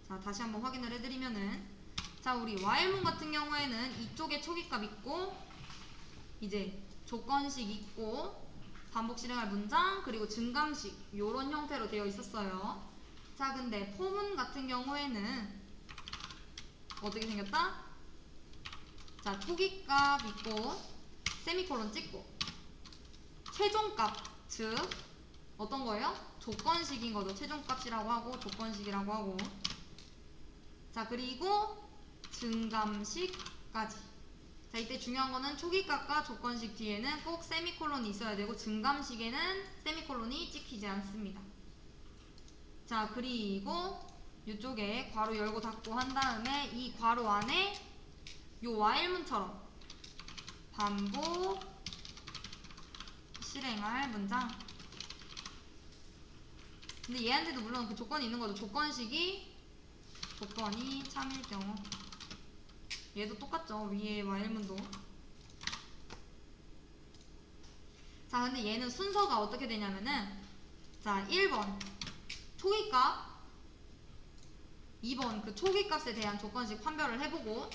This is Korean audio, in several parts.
자, 다시 한번 확인을 해드리면은, 자, 우리 while문 같은 경우에는 이쪽에 초기값 있고, 이제 조건식 있고, 반복 실행할 문장, 그리고 증감식, 요런 형태로 되어 있었어요. 자, 근데 포문 같은 경우에는 어떻게 생겼다? 자, 초기값 있고, 세미콜론 찍고, 최종값, 즉 어떤 거예요? 조건식인 거죠. 최종값이라고 하고 조건식이라고 하고. 자, 그리고 증감식까지. 자, 이때 중요한 거는 초기값과 조건식 뒤에는 꼭 세미콜론이 있어야 되고, 증감식에는 세미콜론이 찍히지 않습니다. 자, 그리고 이쪽에 괄호 열고 닫고 한 다음에 이 괄호 안에 요 while문처럼 반복 실행할 문장. 근데 얘한테도 물론 그 조건이 있는 거죠. 조건이 참일 경우. 얘도 똑같죠. 위에 while문도. 자, 근데 얘는 순서가 어떻게 되냐면은, 자, 1번 초기값, 2번 그 초기값에 대한 조건식 판별을 해보고,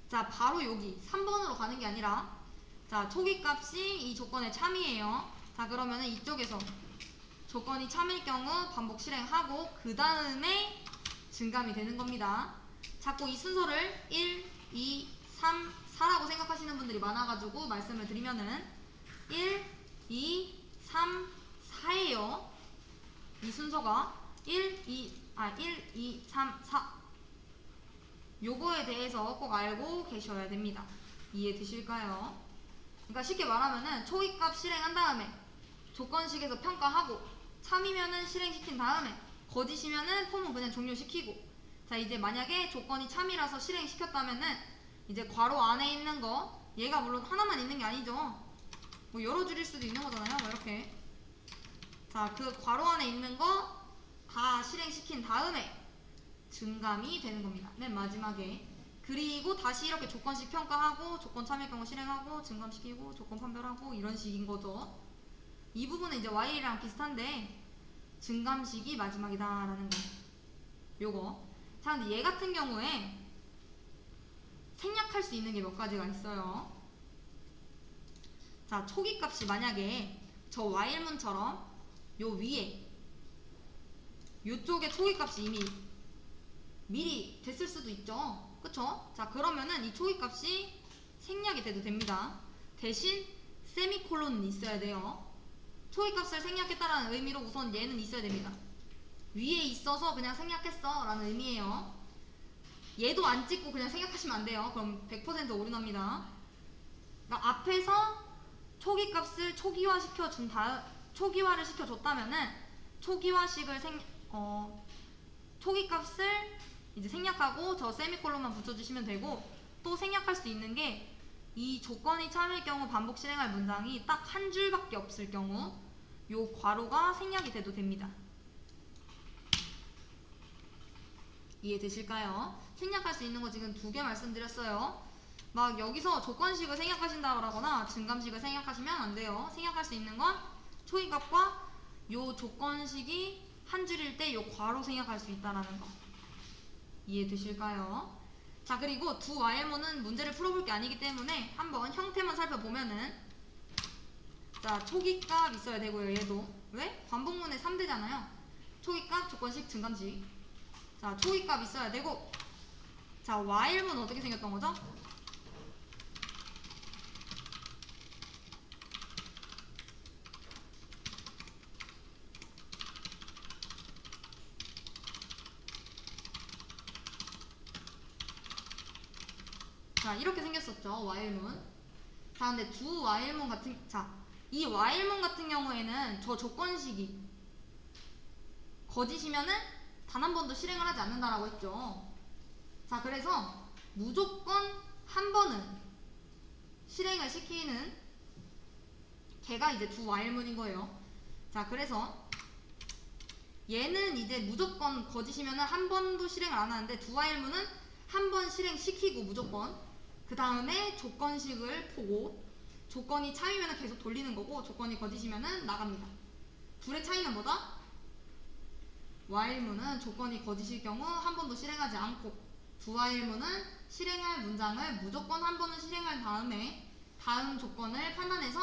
자, 바로 여기 3번으로 가는 게 아니라, 자, 초기값이 이 조건에 참이에요. 자, 그러면은 이쪽에서 조건이 참일 경우 반복 실행하고, 그 다음에 증감이 되는 겁니다. 자꾸 이 순서를 1, 2, 3, 4라고 생각하시는 분들이 많아가지고 말씀을 드리면은 1, 2, 3, 4예요. 이 순서가 1, 2, 3, 4. 요거에 대해서 꼭 알고 계셔야 됩니다. 이해되실까요? 그러니까 쉽게 말하면은 초기값 실행한 다음에 조건식에서 평가하고, 참이면은 실행시킨 다음에, 거짓이면은 폼은 그냥 종료시키고. 자, 이제 만약에 조건이 참이라서 실행시켰다면은 이제 괄호 안에 있는 거, 얘가 물론 하나만 있는 게 아니죠. 뭐 여러 줄일 수도 있는 거잖아요. 뭐 이렇게. 자, 그 괄호 안에 있는 거 다 실행시킨 다음에 증감이 되는 겁니다. 맨 마지막에. 그리고 다시 이렇게 조건식 평가하고, 조건 참일 경우 실행하고, 증감시키고, 조건 판별하고, 이런 식인 거죠. 이 부분은 이제 while이랑 비슷한데 증감식이 마지막이다라는 거. 요거. 자, 근데 얘 같은 경우에 생략할 수 있는 게 몇 가지가 있어요. 자, 초기값이 만약에 저 while문처럼 요 위에 요쪽에 초기값이 이미 미리 됐을 수도 있죠. 그쵸? 자, 그러면은 이 초기값이 생략이 돼도 됩니다. 대신 세미콜론은 있어야 돼요. 초기값을 생략했다라는 의미로 우선 얘는 있어야 됩니다. 위에 있어서 그냥 생략했어 라는 의미예요. 얘도 안 찍고 그냥 생략하시면 안 돼요. 그럼 100% 오류납니다. 그러니까 앞에서 초기값을 초기화를 시켜줬다면은 초기화식을 초기값을 이제 생략하고 저 세미콜론만 붙여주시면 되고, 또 생략할 수 있는 게 이 조건이 참일 경우 반복 실행할 문장이 딱 한 줄밖에 없을 경우 요 괄호가 생략이 돼도 됩니다. 이해되실까요? 생략할 수 있는 거 지금 2개 말씀드렸어요. 막 여기서 조건식을 생략하신다거나 증감식을 생략하시면 안 돼요. 생략할 수 있는 건 초기값과 요 조건식이 한 줄일 때 요 괄호 생략할 수 있다라는 거. 이해되실까요? 자, 그리고 두 while문은 문제를 풀어볼 게 아니기 때문에 한번 형태만 살펴보면은, 자, 초기값 있어야 되고요. 얘도 왜? 반복문의 3대잖아요. 초기값, 조건식, 증감식. 자, 초기값 있어야 되고, 자, while문 어떻게 생겼던 거죠? 자, 이렇게 생겼었죠. while문. 자, 근데 두 while문 같은, 자, 이 while문 같은 경우에는 저 조건식이 거짓이면은 단 한 번도 실행을 하지 않는다라고 했죠. 자, 그래서 무조건 한 번은 실행을 시키는 걔가 이제 두 while문인 거예요. 자, 그래서 얘는 이제 무조건 거짓이면은 한 번도 실행을 안 하는데, 두 while문은 한 번 실행시키고 무조건, 그 다음에 조건식을 보고, 조건이 참이면은 계속 돌리는 거고, 조건이 거짓이면은 나갑니다. 둘의 차이는 뭐다? while문은 조건이 거짓일 경우 한 번도 실행하지 않고, do while문은 실행할 문장을 무조건 한 번은 실행한 다음에 다음 조건을 판단해서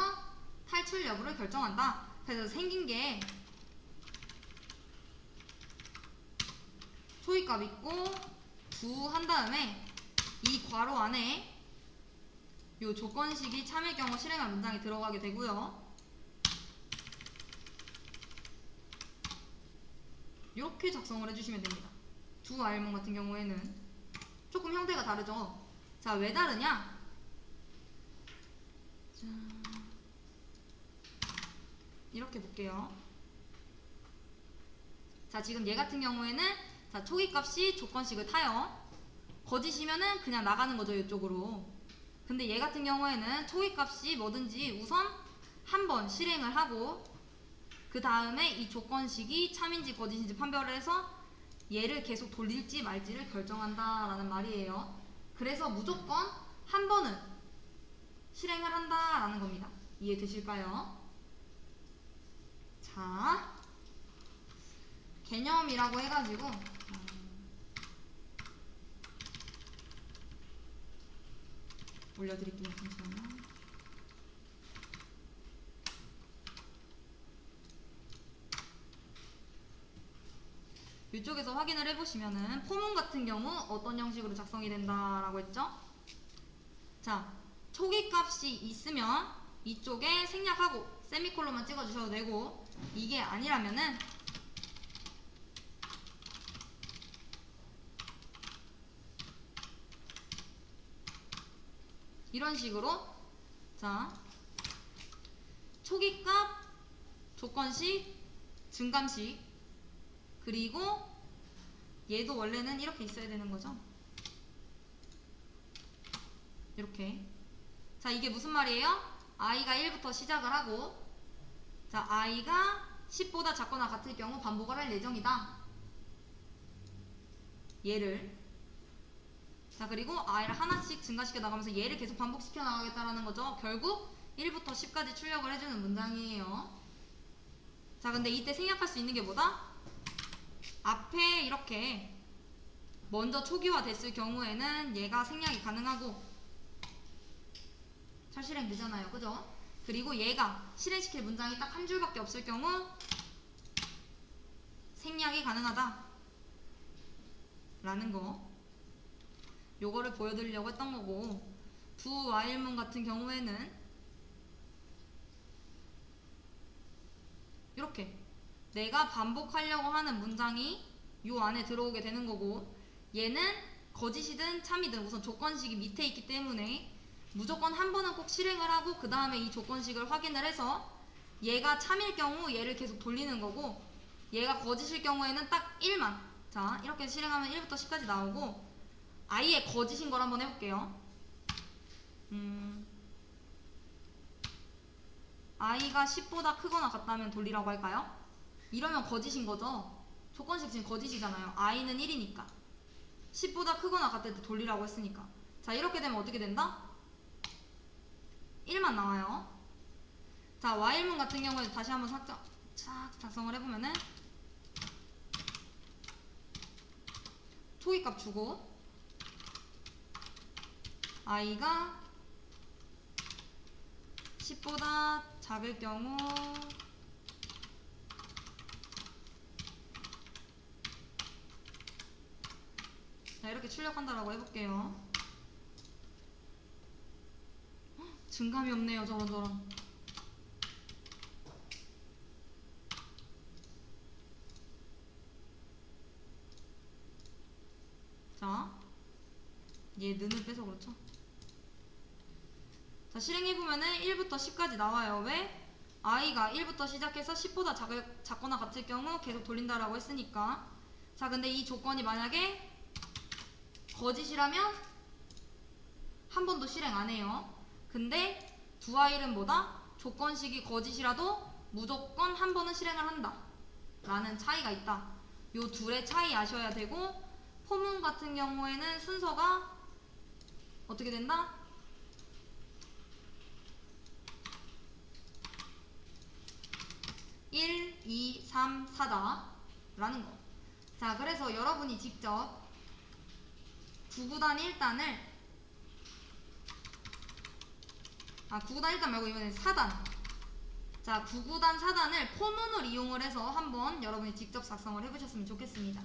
탈출 여부를 결정한다. 그래서 생긴 게 초기값 있고 do 한 다음에 이 괄호 안에 요 조건식이 참일 경우 실행할 문장이 들어가게 되고요. 이렇게 작성을 해주시면 됩니다. do while문 같은 경우에는 조금 형태가 다르죠. 자, 왜 다르냐? 자, 이렇게 볼게요. 자, 지금 얘 같은 경우에는 자, 초기값이 조건식을 타요. 거짓이면은 그냥 나가는 거죠, 이쪽으로. 근데 얘 같은 경우에는 초기값이 뭐든지 우선 한 번 실행을 하고 그 다음에 이 조건식이 참인지 거짓인지 판별을 해서 얘를 계속 돌릴지 말지를 결정한다 라는 말이에요. 그래서 무조건 한 번은 실행을 한다 라는 겁니다. 이해되실까요? 자, 개념이라고 해가지고 올려드릴게요. 잠시만요. 이쪽에서 확인을 해보시면은 포문 같은 경우 어떤 형식으로 작성이 된다라고 했죠? 자, 초기값이 있으면 이쪽에 생략하고 세미콜론만 찍어주셔도 되고, 이게 아니라면은 이런 식으로 자, 초기값, 조건식, 증감식, 그리고 얘도 원래는 이렇게 있어야 되는 거죠. 이렇게. 자, 이게 무슨 말이에요? i가 1부터 시작을 하고 자, i가 10보다 작거나 같을 경우 반복을 할 예정이다. 얘를. 자, 그리고 i를 하나씩 증가시켜 나가면서 얘를 계속 반복시켜 나가겠다라는 거죠. 결국 1부터 10까지 출력을 해주는 문장이에요. 자, 근데 이때 생략할 수 있는 게 뭐다? 앞에 이렇게 먼저 초기화 됐을 경우에는 얘가 생략이 가능하고 잘 실행되잖아요. 그죠? 그리고 얘가 실행시킬 문장이 딱 한 줄밖에 없을 경우 생략이 가능하다 라는 거, 요거를 보여드리려고 했던 거고, do while문 같은 경우에는 이렇게 내가 반복하려고 하는 문장이 요 안에 들어오게 되는 거고, 얘는 거짓이든 참이든 우선 조건식이 밑에 있기 때문에 무조건 한 번은 꼭 실행을 하고 그 다음에 이 조건식을 확인을 해서 얘가 참일 경우 얘를 계속 돌리는 거고, 얘가 거짓일 경우에는 딱 1만, 자 이렇게 실행하면 1부터 10까지 나오고, 아예 거짓인 걸 한번 해볼게요. i가 10보다 크거나 같다면 돌리라고 할까요? 이러면 거짓인 거죠. 조건식 지금 거짓이잖아요. i는 1이니까 10보다 크거나 같을 때 돌리라고 했으니까. 자, 이렇게 되면 어떻게 된다? 1만 나와요. 자, while문 같은 경우에 다시 한번 작성을 해보면은 초기값 주고 i가 10보다 작을 경우 자, 이렇게 출력한다라고 해볼게요. 증감이 없네요. 저런. 자, 얘 는을 빼서 그렇죠. 자, 실행해보면은 1부터 10까지 나와요. 왜? i가 1부터 시작해서 10보다 작거나 같을 경우 계속 돌린다라고 했으니까. 자, 근데 이 조건이 만약에 거짓이라면 한 번도 실행 안 해요. 근데 do while은 뭐다? 조건식이 거짓이라도 무조건 한 번은 실행을 한다 라는 차이가 있다. 요 둘의 차이 아셔야 되고, 포문 같은 경우에는 순서가 어떻게 된다? 1, 2, 3, 4다 라는 거. 자, 그래서 여러분이 직접 9구단 1단을 9구단 1단 말고 이번엔 4단. 자, 9구단 4단을 포문을 이용을 해서 한번 여러분이 직접 작성을 해보셨으면 좋겠습니다.